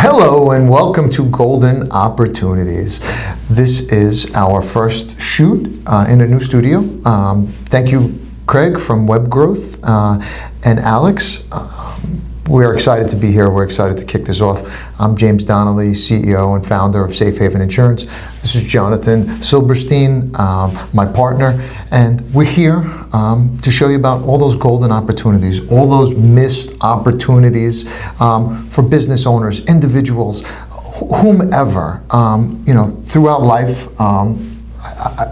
Hello and welcome to Golden Opportunities. This is our first shoot in a new studio. Thank you, Craig from Web Growth and Alex. We're excited to be here. We're excited to kick this off. I'm James Donnelly, CEO and founder of Safe Haven Insurance. This is Jonathan Silberstein, my partner, and we're here to show you about all those golden opportunities, all those missed opportunities for business owners, individuals, whomever. Throughout life,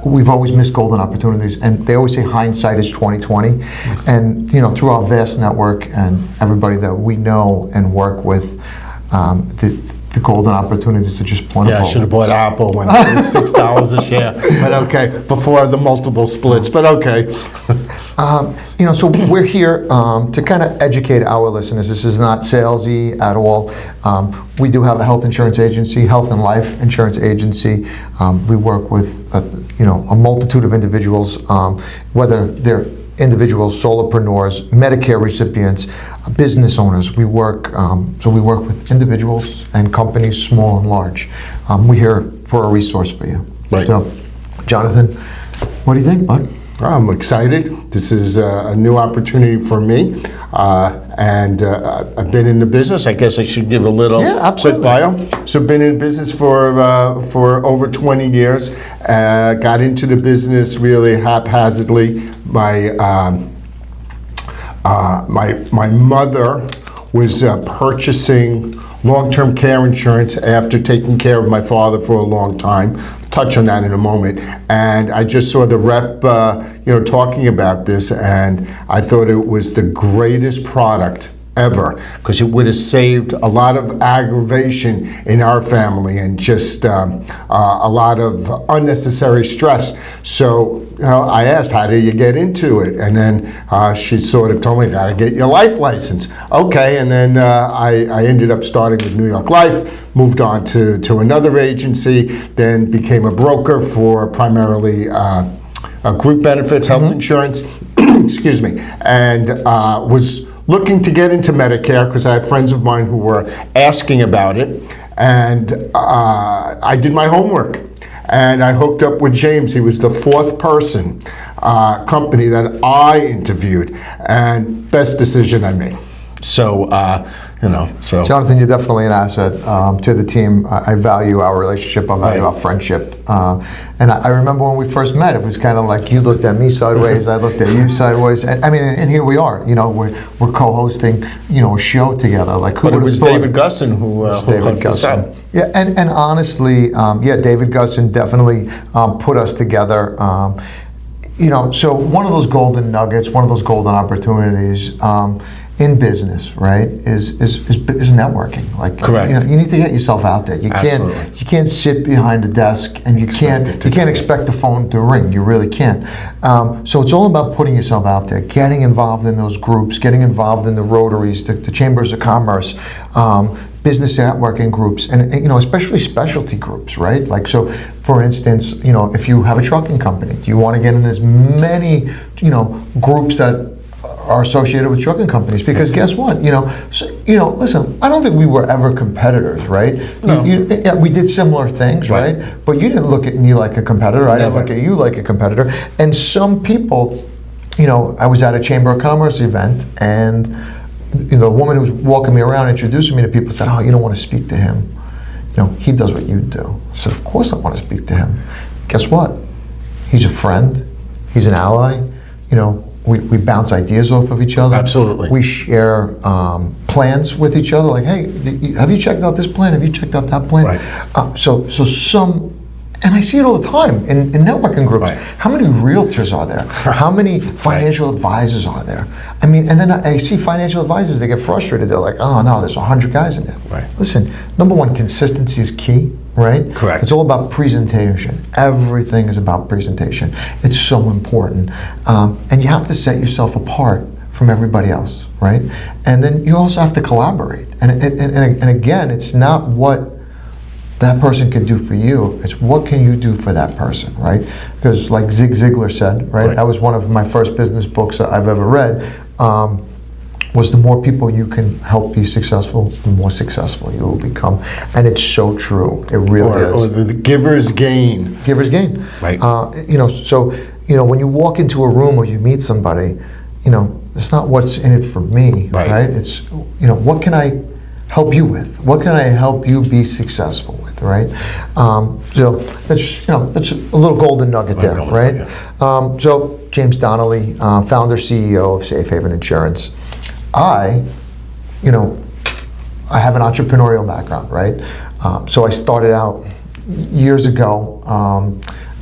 we've always missed golden opportunities, and they always say hindsight is 20/20. And through our vast network and everybody that we know and work with, the golden opportunities are just plentiful. Yeah, I should have bought Apple when it was $6 a share. But okay, before the multiple splits. But okay. So we're here to kind of educate our listeners. This is not salesy at all. We do have a health insurance agency, health and life insurance agency. We work with a multitude of individuals, whether they're individuals, solopreneurs, Medicare recipients, business owners. We work with individuals and companies, small and large. We're here for a resource for you. Right. So, Jonathan, what do you think, bud? I'm excited. This is a new opportunity for me. And I've been in the business. I guess I should give a little quick bio. So I've been in business for over 20 years. Got into the business really haphazardly. My mother was purchasing long-term care insurance after taking care of my father for a long time. Touch on that in a moment. And I just saw the rep, talking about this, and I thought it was the greatest product ever, because it would have saved a lot of aggravation in our family and just a lot of unnecessary stress. So I asked, how do you get into it? And then she sort of told me, got to get your life license. Okay, and then I ended up starting with New York Life, moved on to another agency, then became a broker for primarily group benefits, health insurance, excuse me, and was looking to get into Medicare because I had friends of mine who were asking about it, and I did my homework, and I hooked up with James. He was the fourth person, company that I interviewed, and best decision I made. So, Jonathan, you're definitely an asset to the team. I value our relationship. I value our friendship. And I remember when we first met, it was kind of like you looked at me sideways, I looked at you sideways. And here we are. We're co-hosting, a show together. But it was David Gusson who hooked us up. Yeah, and honestly, David Gusson definitely put us together. So one of those golden nuggets, one of those golden opportunities in business, right, is networking. Correct. You need to get yourself out there. You can't sit behind a desk, and you can't expect the phone to ring. You really can't. So it's all about putting yourself out there, getting involved in those groups, getting involved in the Rotaries, the Chambers of Commerce, business networking groups, and especially specialty groups, right? So for instance, if you have a trucking company, do you want to get in as many groups that are associated with trucking companies? Because guess what? Listen, I don't think we were ever competitors, right? No. We did similar things, right? But you didn't look at me like a competitor. I didn't look at you like a competitor. And some people, I was at a Chamber of Commerce event, and the woman who was walking me around, introducing me to people, said, "Oh, you don't want to speak to him. He does what you do." I said, "Of course I want to speak to him. Guess what? He's a friend. He's an ally. We bounce ideas off of each other. Absolutely. We share plans with each other. Like, hey, have you checked out this plan? Have you checked out that plan? Right. And I see it all the time in networking groups. Right. How many realtors are there? How many financial advisors are there? And then I see financial advisors, they get frustrated. They're like, oh no, there's 100 guys in there. Right. Listen, number one, consistency is key, right? Correct. It's all about presentation. Everything is about presentation. It's so important. And you have to set yourself apart from everybody else, right? And then you also have to collaborate. And again, it's not what that person can do for you, it's what can you do for that person, right? Because like Zig Ziglar said, right? That was one of my first business books that I've ever read. was the more people you can help be successful, the more successful you will become. And it's so true. It really is. Or the giver's gain. Giver's gain. Right. So when you walk into a room or you meet somebody, it's not what's in it for me, right? It's, what can I help you with? What can I help you be successful with, right? So that's a little golden nugget there, right? So James Donnelly, founder, CEO of Safe Haven Insurance. I have an entrepreneurial background, right? So I started out years ago.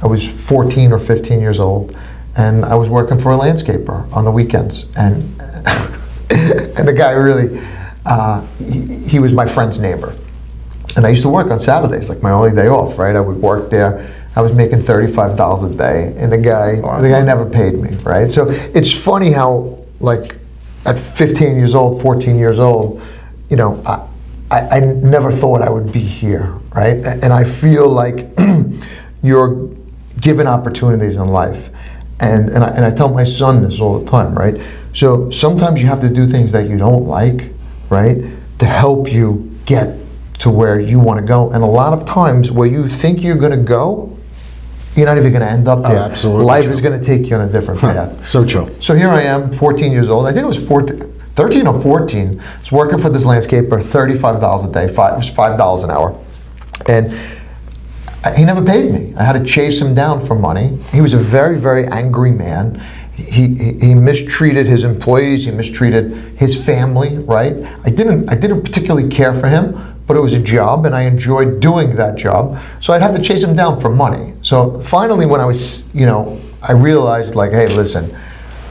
I was 14 or 15 years old, and I was working for a landscaper on the weekends, and and the guy really, he was my friend's neighbor, and I used to work on Saturdays, like my only day off, right? I would work there. I was making $35 a day, and the guy never paid me, right? So it's funny how, like, at 15 years old, 14 years old, I never thought I would be here, right? And I feel like you're given opportunities in life. And I tell my son this all the time, right? So sometimes you have to do things that you don't like, right? To help you get to where you want to go. And a lot of times where you think you're going to go, you're not even going to end up there. Absolutely. Life is going to take you on a different path. So true. So here I am, 14 years old. I think it was 13 or 14. I was working for this landscaper, $35 a day, it was $5 an hour. And he never paid me. I had to chase him down for money. He was a very, very angry man. He mistreated his employees. He mistreated his family, right? I didn't particularly care for him, but it was a job, and I enjoyed doing that job. So I'd have to chase him down for money. So finally, when I was, I realized, like, hey, listen,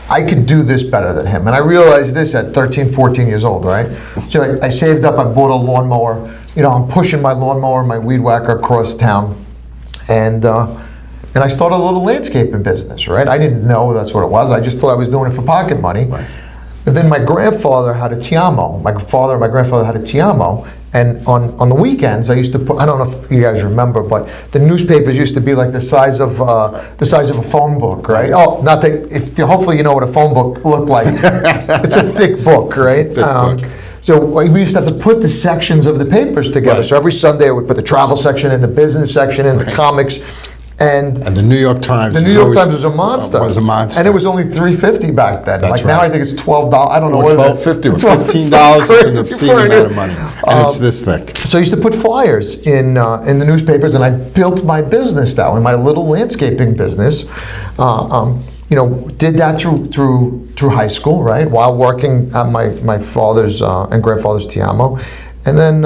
I could do this better than him. And I realized this at 13, 14 years old, right? So I saved up, I bought a lawnmower. I'm pushing my lawnmower, my weed whacker across town. And I started a little landscaping business, right? I didn't know that's what it was. I just thought I was doing it for pocket money. Right. And then my grandfather had a Tiamo. My father and my grandfather had a Tiamo. And on the weekends, I used to put, I don't know if you guys remember, but the newspapers used to be like the size of a phone book, right? Oh, not that, hopefully you know what a phone book looked like. It's a thick book, right? Thick book. So we used to have to put the sections of the papers together. Right. So every Sunday I would put the travel section in, the business section in, the comics. And the New York Times. The New York Times was a monster. Was a monster. And it was only $3.50 back then. That's like now right. I think it's $12. I don't know Or what $12.50 or $15. $15 is an obscene amount of money. And it's this thick. So I used to put flyers in the newspapers, and I built my business that way, my little landscaping business. Did that through high school, right? While working at my father's and grandfather's Tiamo. And then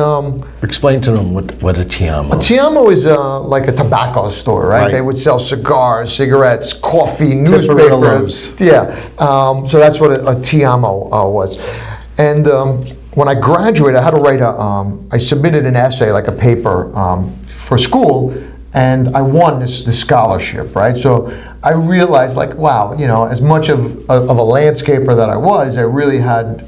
explain to them what a Tiamo. A Tiamo is like a tobacco store, right? They would sell cigars, cigarettes, coffee, newspapers. Yeah. So that's what a Tiamo was. And when I graduated, I had to write I submitted an essay, like a paper for school, and I won this scholarship, right? So I realized, like, wow, as much of a landscaper that I was, I really had,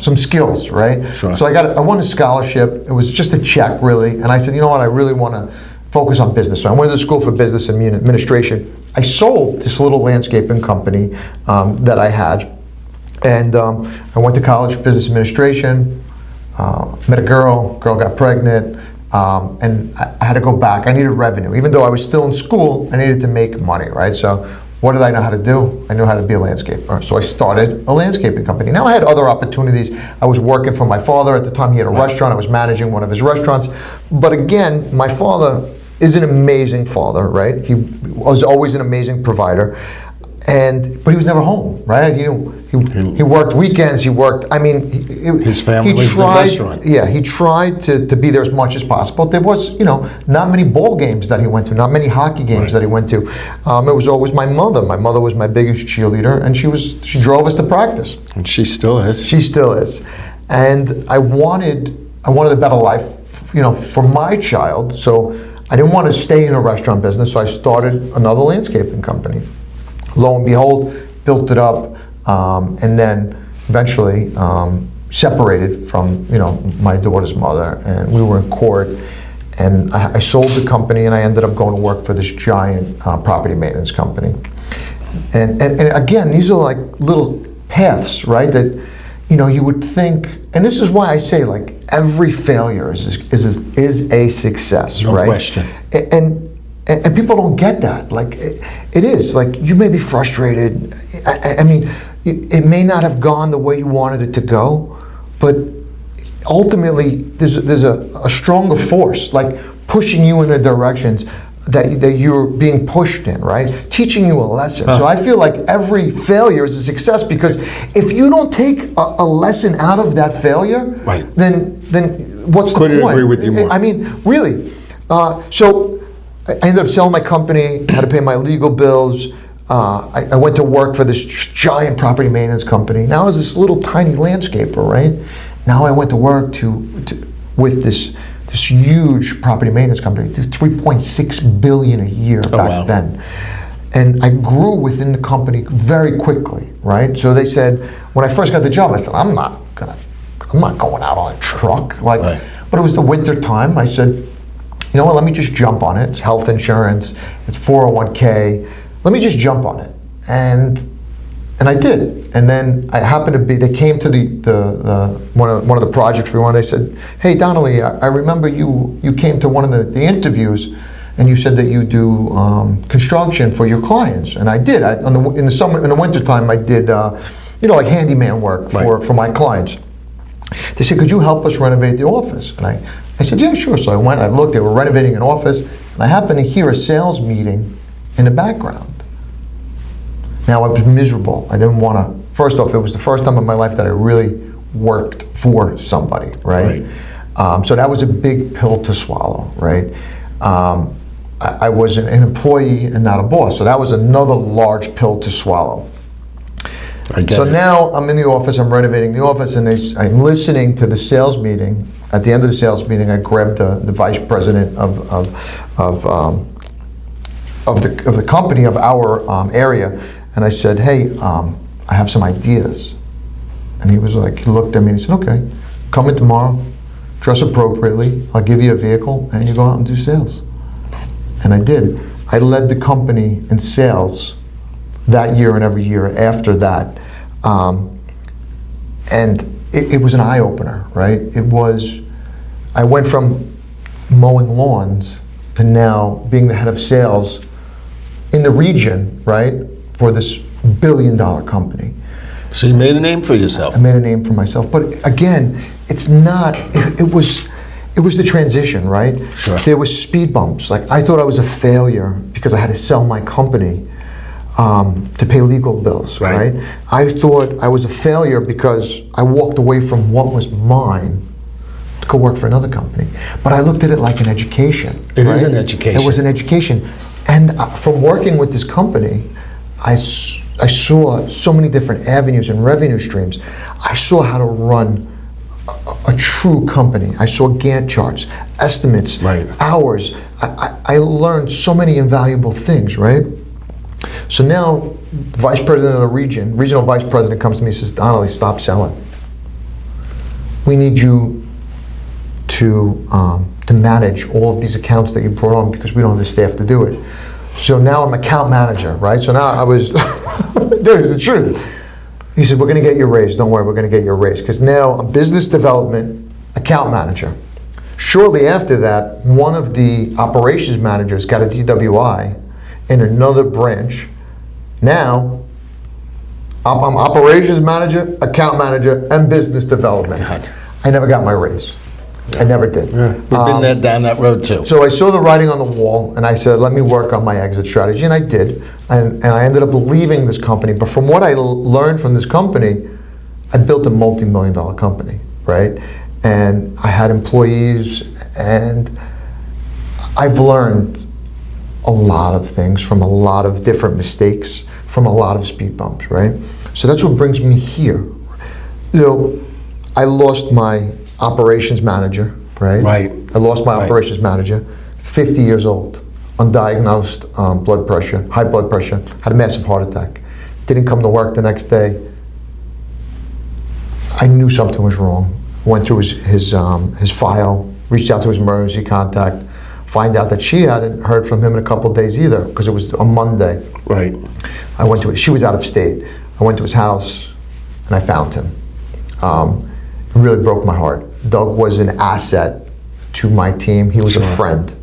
some skills, right? Sure. So I won a scholarship. It was just a check, really, and I said, you know what, I really want to focus on business. So I went to the School for Business and Administration. I sold this little landscaping company that I had, and I went to college for business administration. Met a girl got pregnant. And I had to go back. I needed revenue. Even though I was still in school, I needed to make money, right? So what did I know how to do? I knew how to be a landscaper. So I started a landscaping company. Now I had other opportunities. I was working for my father. At the time, he had a restaurant. I was managing one of his restaurants. But again, my father is an amazing father, right? He was always an amazing provider. But he was never home, right? He worked weekends. He worked. I mean, his family was the restaurant. Yeah, he tried to be there as much as possible. There was, not many ball games that he went to, not many hockey games that he went to. It was always my mother. My mother was my biggest cheerleader, and she drove us to practice. And she still is. She still is. And I wanted a better life, for my child. So I didn't want to stay in a restaurant business. So I started another landscaping company. Lo and behold, built it up, and then eventually separated from my daughter's mother, and we were in court, and I sold the company, and I ended up going to work for this giant property maintenance company. And again, these are like little paths, right? That you would think, and this is why I say, like, every failure is a success, No right? question. And people don't get that. Like, it is. Like, you may be frustrated. I mean, it may not have gone the way you wanted it to go, but ultimately, there's a stronger force, like, pushing you in the directions that you're being pushed in, right? Teaching you a lesson. So I feel like every failure is a success, because if you don't take a lesson out of that failure, Right. then what's the point? Couldn't agree with you more. I mean, really. So I ended up selling my company, had to pay my legal bills. I went to work for this giant property maintenance company. Now I was this little tiny landscaper, right? Now I went to work with this huge property maintenance company, $3.6 billion a year back then. And I grew within the company very quickly, right? So they said, when I first got the job, I said, I'm not going out on a truck. Like, Right. But it was the winter time. I said, you know what, let me just jump on it. It's health insurance, it's 401k. Let me just jump on it. And I did. And then I happened to be, they came to the one of the projects we were on. They said, hey, Donnelly, I remember you came to one of the interviews, and you said that you do construction for your clients. And I did. In the summer, in the wintertime, I did like handyman work for my clients. They said, could you help us renovate the office? And I said, yeah, sure. So I went, I looked, they were renovating an office, and I happened to hear a sales meeting in the background. Now, I was miserable. I didn't want to, first off, it was the first time in my life that I really worked for somebody, right? So that was a big pill to swallow, right? I was an employee and not a boss, so that was another large pill to swallow. So now I'm in the office, I'm renovating the office, and I'm listening to the sales meeting. At the end of the sales meeting, I grabbed the vice president of the company, of our area, and I said, hey, I have some ideas. And he was like, he looked at me and he said, okay, come in tomorrow, dress appropriately, I'll give you a vehicle, and you go out and do sales. And I did. I led the company in sales that year and every year after that. And it was an eye-opener, right? I went from mowing lawns to now being the head of sales in the region, right, for this $1 billion company. So you made a name for yourself. I made a name for myself, but again, it's not. It was the transition, right? Sure. There was speed bumps. Like, I thought I was a failure because I had to sell my company to pay legal bills, right? I thought I was a failure because I walked away from what was mine to go work for another company. But I looked at it like an education. It is an education. It was an education. And from working with this company, I saw so many different avenues and revenue streams. I saw how to run a true company. I saw Gantt charts, estimates, hours. I learned so many invaluable things, right? So now, the vice president of the regional vice president comes to me and says, Donnelly, stop selling. We need you to manage all of these accounts that you brought on because we don't have the staff to do it. So now I'm account manager, right? So now I was, there's the truth. He said, we're going to get you a raise. Don't worry, we're going to get you a raise. Because now I'm business development account manager. Shortly after that, one of the operations managers got a DWI in another branch. Now, I'm operations manager, account manager, and business development. God. I never got my raise. I never did. Yeah, we've been down that road too. So I saw the writing on the wall, and I said, let me work on my exit strategy, and I did. And I ended up leaving this company. But from what I learned from this company, I built a multi-million-dollar company, right? And I had employees, and I've learned a lot of things from a lot of different mistakes, from a lot of speed bumps, right? So that's what brings me here. I lost my operations manager, right? I lost my operations manager, 50 years old, undiagnosed blood pressure, high blood pressure, had a massive heart attack. Didn't come to work the next day. I knew something was wrong. Went through his file, reached out to his emergency contact, find out that she hadn't heard from him in a couple of days either, because it was a Monday. Right. She was out of state. I went to his house and I found him. It really broke my heart. Doug was an asset to my team. He was a friend.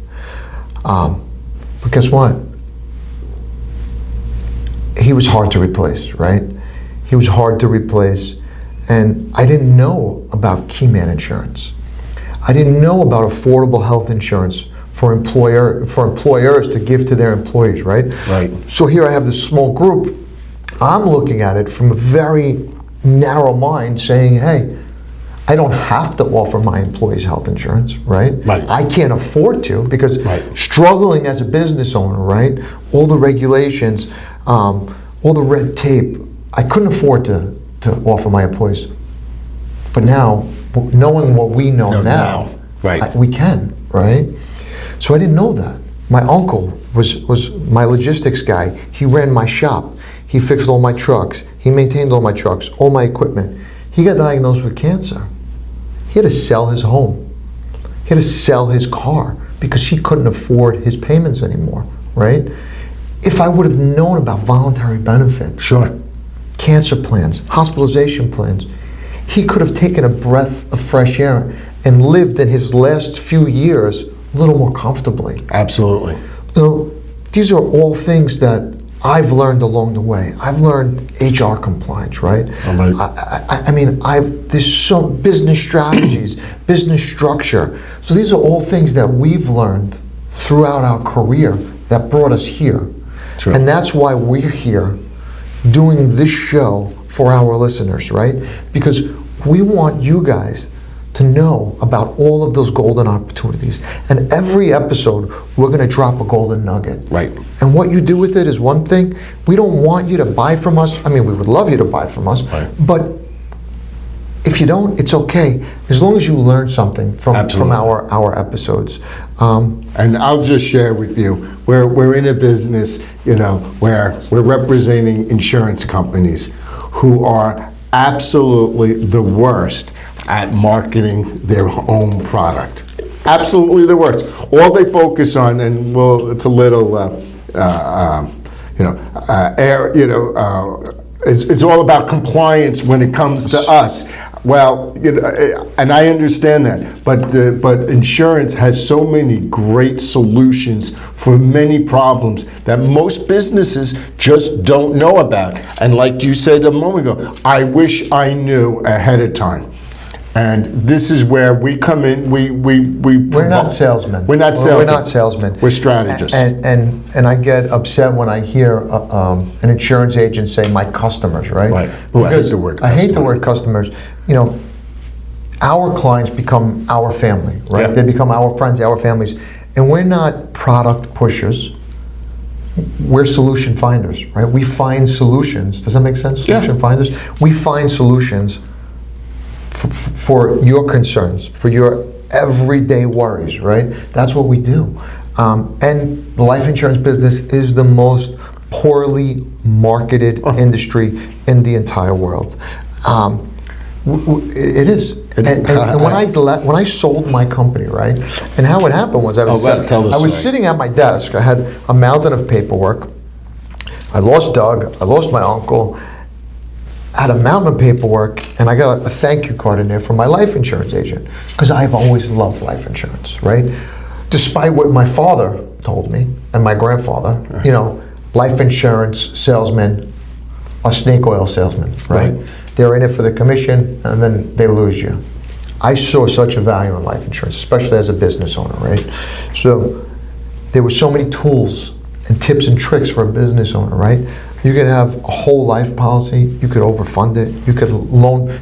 But guess what? He was hard to replace, right? He was hard to replace. And I didn't know about Keyman Insurance. I didn't know about affordable health insurance for employers to give to their employees, right? Right. So here I have this small group. I'm looking at it from a very narrow mind saying, hey, I don't have to offer my employees health insurance, right? Right. I can't afford to because Right. struggling as a business owner, right? All the regulations, all the red tape, I couldn't afford to offer my employees. But now, knowing what we know now, Right. we can, right? So I didn't know that. My uncle was my logistics guy. He ran my shop. He fixed all my trucks. He maintained all my trucks, all my equipment. He got diagnosed with cancer. He had to sell his home. He had to sell his car because he couldn't afford his payments anymore, right? If I would have known about voluntary benefits, Sure. cancer plans, hospitalization plans, he could have taken a breath of fresh air and lived in his last few years a little more comfortably. Absolutely. So these are all things that I've learned along the way. I've learned HR compliance, right? Right. I mean, there's some business strategies, business structure. So these are all things that we've learned throughout our career that brought us here. True. And that's why we're here doing this show for our listeners, right? Because we want you guys to know about all of those golden opportunities. And every episode, we're going to drop a golden nugget. Right. And what you do with it is one thing. We don't want you to buy from us. I mean, we would love you to buy from us. Right. But if you don't, it's okay. As long as you learn something from our episodes. And I'll just share with you, we're in a business, where we're representing insurance companies who are absolutely the worst at marketing their own product. Absolutely the worst. All they focus on, and it's a little, it's all about compliance when it comes to us. Well, and I understand that, but insurance has so many great solutions for many problems that most businesses just don't know about. And like you said a moment ago, I wish I knew ahead of time. And this is where we come in. We're not salesmen. We're not salesmen. We're not salesmen. We're strategists. And I get upset when I hear an insurance agent say "my customers," right? Right. Oh, I hate the word I hate the customer. word customers. Our clients become our family, right? Yeah. They become our friends, our families, and we're not product pushers. We're solution finders, right? We find solutions. Does that make sense? Yeah. Solution finders. We find solutions for your concerns, for your everyday worries, right? That's what we do. And the life insurance business is the most poorly marketed industry in the entire world. It is. And when I sold my company, right? And how it happened was I was sitting at my desk. I had a mountain of paperwork. I lost Doug. I lost my uncle. I had a mountain of paperwork, and I got a thank you card in there from my life insurance agent because I've always loved life insurance, right? Despite what my father told me and my grandfather, life insurance salesmen are snake oil salesmen, right? They're in it for the commission, and then they lose you. I saw such a value in life insurance, especially as a business owner, right? So there were so many tools and tips and tricks for a business owner, right? You could have a whole life policy. You could overfund it. You could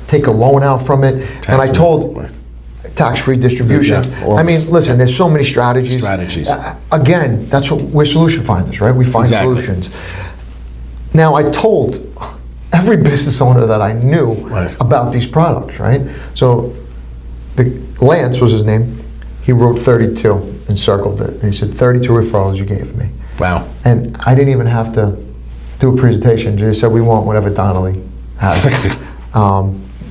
take a loan out from it. And I told tax-free distribution. Yeah, I mean, listen, there's so many strategies. Again, that's what we're solution finders, right? We find solutions. Now, I told every business owner that I knew about these products, right? So Lance was his name. He wrote 32 and circled it. And he said, 32 referrals you gave me. Wow. And I didn't even have to do a presentation. They said, we want whatever Donnelly has.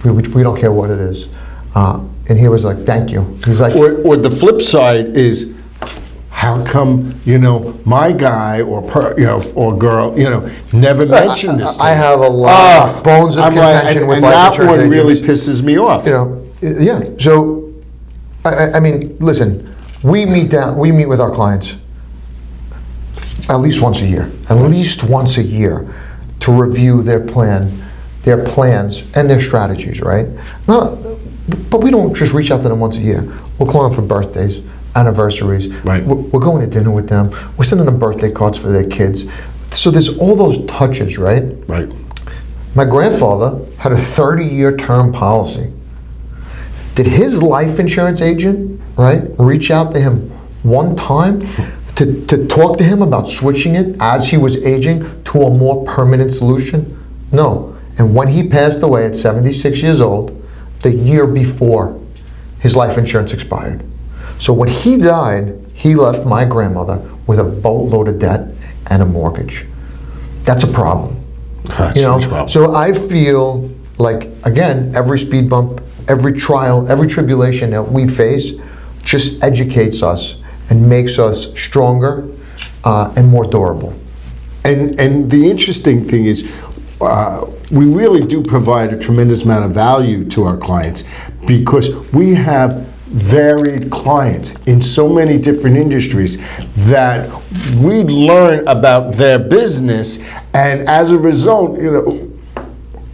We don't care what it is. And he was like, thank you. He's like, or the flip side is, how come, my guy or girl, never mentioned this to me? I have a lot of bones of contention with and life that insurance one agents. really pisses me off. Yeah. So, I mean, listen, we meet with our clients at least once a year, to review their plans and their strategies, right? But we don't just reach out to them once a year. We'll call them for birthdays, anniversaries. Right. We're going to dinner with them. We're sending them birthday cards for their kids. So there's all those touches, right? Right. My grandfather had a 30-year term policy. Did his life insurance agent, right, reach out to him one time to talk to him about switching it as he was aging to a more permanent solution? No. And when he passed away at 76 years old, the year before, his life insurance expired. So when he died, he left my grandmother with a boatload of debt and a mortgage. That's a problem. That's a huge problem. So I feel like, again, every speed bump, every trial, every tribulation that we face just educates us and makes us stronger and more durable. And the interesting thing is, we really do provide a tremendous amount of value to our clients, because we have varied clients in so many different industries that we learn about their business, and as a result,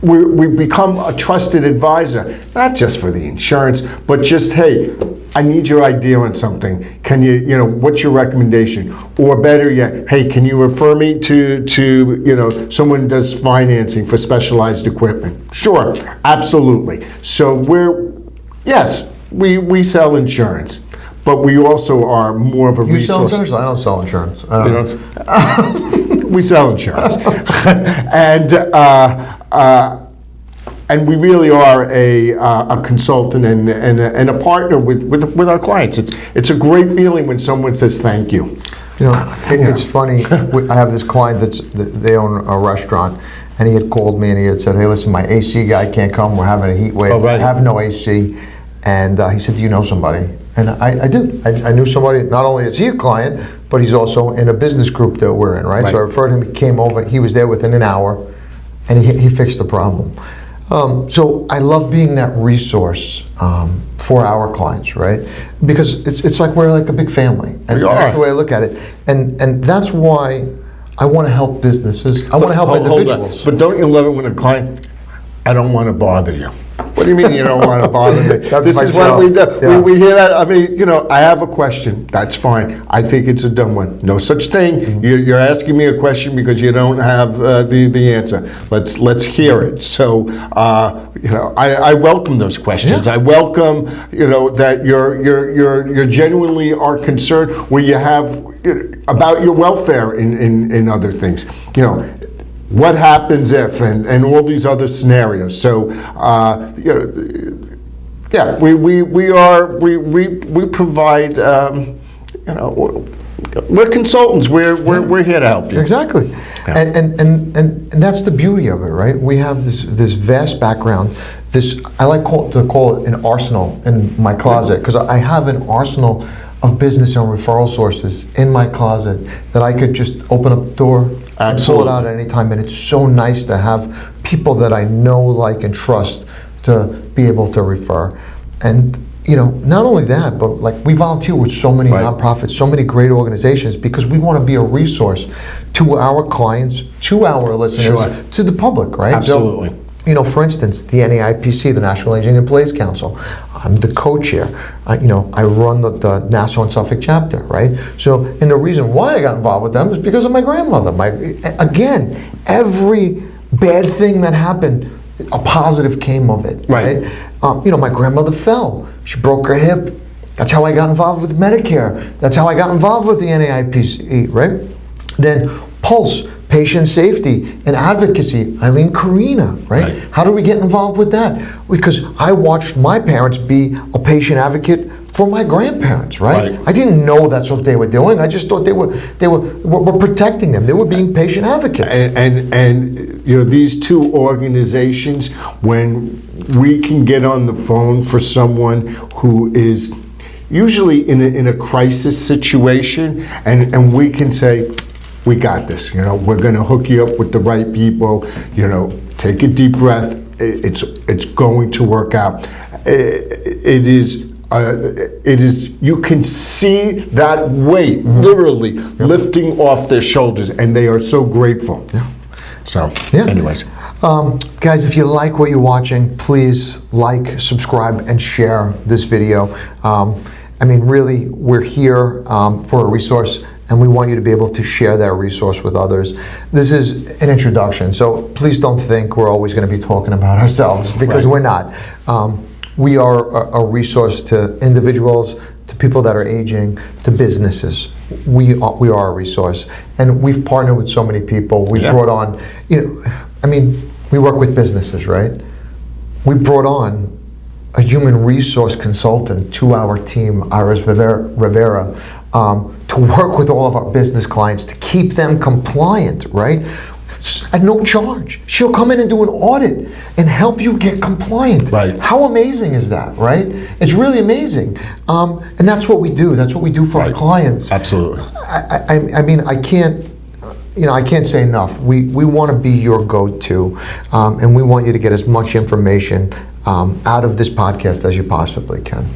we become a trusted advisor, not just for the insurance, but just, hey, I need your idea on something. Can you, what's your recommendation? Or better yet, hey, can you refer me to someone who does financing for specialized equipment? Sure, absolutely. So we sell insurance, but we also are more of a resource. You sell insurance? I don't sell insurance. I don't. We sell insurance. And we really are a consultant and a partner with our clients. It's a great feeling when someone says thank you. It's funny. I have this client they own a restaurant, and he had called me and he had said, "Hey, listen, my AC guy can't come. We're having a heat wave. Oh, right. I have no AC." And he said, "Do you know somebody?" And I do. I knew somebody. Not only is he a client, but he's also in a business group that we're in, right? So I referred him. He came over. He was there within an hour, and he fixed the problem. So I love being that resource for our clients, right? Because it's like we're like a big family, and that's the way I look at it. And that's why I want to help businesses. I want to help individuals. But don't you love it when a client, I don't want to bother you. What do you mean you don't want to bother me? This is what we do. Yeah. We hear that. I mean, I have a question. That's fine. I think it's a dumb one. No such thing. Mm-hmm. You're asking me a question because you don't have the answer. Let's hear it. So, I welcome those questions. Yeah. I welcome, that you're genuinely are concerned where you have about your welfare in other things. What happens if, and all these other scenarios. So, we provide, we're consultants. We're here to help you. Exactly, yeah. And that's the beauty of it, right? We have this vast background. I like to call it an arsenal in my closet, because I have an arsenal of business and referral sources in my closet that I could just open up the door and pull it out at any time. And it's so nice to have people that I know, like, and trust to be able to refer. And not only that, but like we volunteer with so many nonprofits, so many great organizations, because we want to be a resource to our clients, to our listeners, to the public, right? Absolutely. So, for instance, the NAIPC, the National Aging in Place Council, I'm the co-chair. I run the Nassau and Suffolk chapter, right? So, and the reason why I got involved with them is because of my grandmother. Again, every bad thing that happened, a positive came of it, right? My grandmother fell. She broke her hip. That's how I got involved with Medicare. That's how I got involved with the NAIPC, right? Then Pulse, patient safety and advocacy, Eileen Carina, right? How do we get involved with that? Because I watched my parents be a patient advocate for my grandparents, right? I didn't know that's what they were doing. I just thought they were protecting them. They were being patient advocates. And these two organizations, when we can get on the phone for someone who is usually in a crisis situation, and we can say, we got this. We're going to hook you up with the right people. Take a deep breath. It's going to work out. It is. You can see that weight literally lifting off their shoulders, and they are so grateful. Yeah. So, yeah. anyways. Guys, if you like what you're watching, please like, subscribe, and share this video. Really, we're here for a resource, and we want you to be able to share that resource with others. This is an introduction, so please don't think we're always going to be talking about ourselves, because we're not. We are a resource to individuals, to people that are aging, to businesses. We are a resource, and we've partnered with so many people. We brought on, we work with businesses, right? We brought on a human resource consultant to our team, Iris Rivera, to work with all of our business clients to keep them compliant, right? At no charge. She'll come in and do an audit and help you get compliant. Right. How amazing is that, right? It's really amazing. And that's what we do. That's what we do for our clients. Absolutely. I can't say enough. We want to be your go-to, and we want you to get as much information out of this podcast as you possibly can.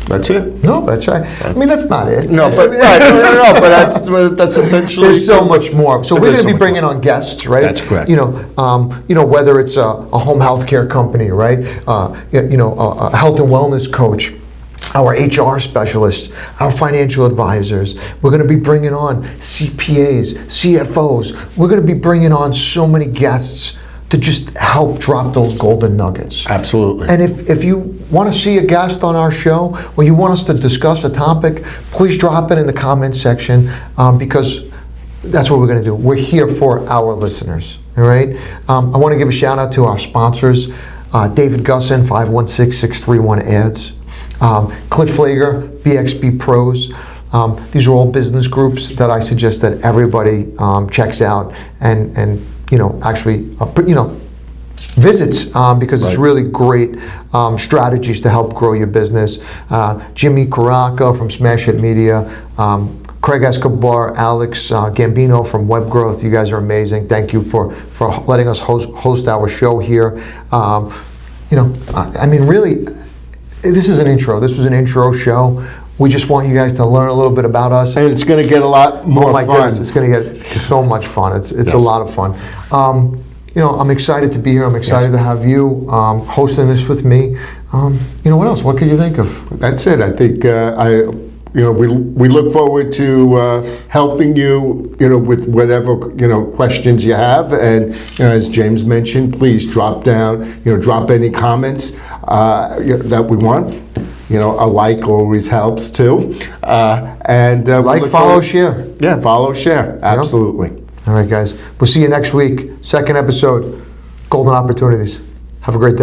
That's it. No, that's right. That's not it. No, but but that's essentially. There's so much more. So we're going to be bringing on guests, right? That's correct. Whether it's a home health care company, right? A health and wellness coach, our HR specialists, our financial advisors. We're going to be bringing on CPAs, CFOs. We're going to be bringing on so many guests to just help drop those golden nuggets. Absolutely. And if you want to see a guest on our show, or you want us to discuss a topic, please drop it in the comment section, because that's what we're going to do. We're here for our listeners, all right? I want to give a shout out to our sponsors, David Gussin, 516-631-ADS, Cliff Flager, BXB Pros. These are all business groups that I suggest that everybody checks out and visits, because it's really great strategies to help grow your business. Jimmy Caraca from Smash Hit Media, Craig Escobar, Alex Gambino from Web Growth. You guys are amazing. Thank you for letting us host our show here. Really, this is an intro. This was an intro show. We just want you guys to learn a little bit about us. And it's going to get a lot more fun. Goodness, it's going to get so much fun. It's a lot of fun. I'm excited to be here. I'm excited to have you hosting this with me. What else? What could you think of? That's it. I think we look forward to helping you, with whatever questions you have. And as James mentioned, please drop any comments that we want. A like always helps too. Follow, share. Yeah, follow, share. Absolutely. All right, guys. We'll see you next week. Second episode, Golden Opportunities. Have a great day.